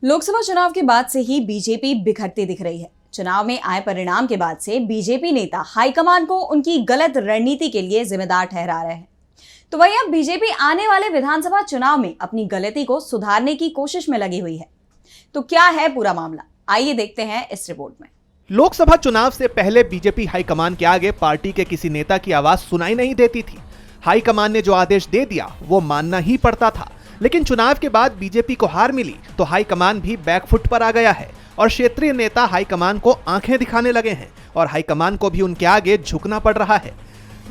लोकसभा चुनाव के बाद से ही बीजेपी बिखरती दिख रही है। चुनाव में आए परिणाम के बाद से बीजेपी नेता हाईकमान को उनकी गलत रणनीति के लिए जिम्मेदार ठहरा रहे हैं। तो वहीं अब बीजेपी आने वाले विधानसभा चुनाव में अपनी गलती को सुधारने की कोशिश में लगी हुई है। तो क्या है पूरा मामला, आइए देखते हैं इस रिपोर्ट में। लोकसभा चुनाव से पहले बीजेपी हाईकमान के आगे पार्टी के किसी नेता की आवाज सुनाई नहीं देती थी। हाईकमान ने जो आदेश दे दिया वो मानना ही पड़ता था। लेकिन चुनाव के बाद बीजेपी को हार मिली तो हाईकमान भी बैकफुट पर आ गया है और क्षेत्रीय नेता हाईकमान को आंखें दिखाने लगे हैं और हाईकमान को भी उनके आगे झुकना पड़ रहा है।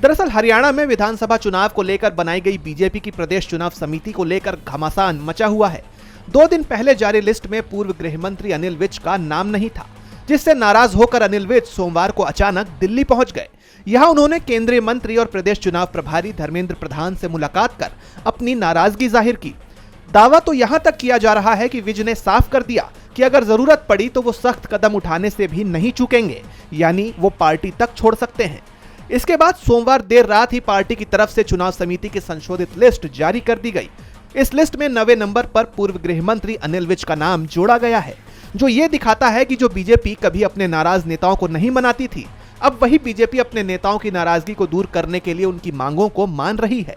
दरअसल हरियाणा में विधानसभा चुनाव को लेकर बनाई गई बीजेपी की प्रदेश चुनाव समिति को लेकर घमासान मचा हुआ है। 2 दिन पहले जारी लिस्ट में पूर्व गृह मंत्री अनिल विज का नाम नहीं था, जिससे नाराज होकर अनिल विज सोमवार को अचानक दिल्ली पहुंच गए। यहां उन्होंने केंद्रीय मंत्री और प्रदेश चुनाव प्रभारी धर्मेंद्र प्रधान से मुलाकात कर अपनी नाराजगी जाहिर की। दावा तो यहां तक किया जा रहा है कि विज ने साफ कर दिया कि अगर जरूरत पड़ी तो वो सख्त कदम उठाने से भी नहीं चूकेंगे, यानी वो पार्टी तक छोड़ सकते हैं। इसके बाद सोमवार देर रात ही पार्टी की तरफ से चुनाव समिति की संशोधित लिस्ट जारी कर दी गई। इस लिस्ट में 9वें नंबर पर पूर्व गृह मंत्री अनिल विज का नाम जोड़ा गया है, जो ये दिखाता है कि जो बीजेपी कभी अपने नाराज नेताओं को नहीं मनाती थी, अब वही बीजेपी अपने नेताओं की नाराजगी को दूर करने के लिए उनकी मांगों को मान रही है,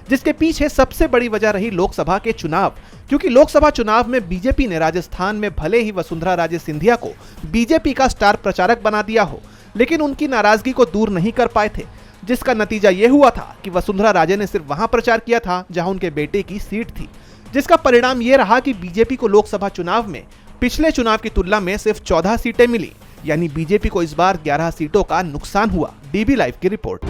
जिसके पीछे सबसे बड़ी वजह रही लोकसभा के चुनाव। क्योंकि लोकसभा चुनाव में बीजेपी ने राजस्थान में भले ही वसुंधरा राजे सिंधिया को बीजेपी का स्टार प्रचारक बना दिया हो, लेकिन उनकी नाराजगी को दूर नहीं कर पाए थे, जिसका नतीजा ये हुआ था कि वसुंधरा राजे ने सिर्फ वहां प्रचार किया था जहां उनके बेटे की सीट थी, जिसका परिणाम ये रहा कि बीजेपी को लोकसभा चुनाव में पिछले चुनाव की तुलना में सिर्फ 14 सीटें मिली, यानी बीजेपी को इस बार 11 सीटों का नुकसान हुआ। डीबी लाइव की रिपोर्ट।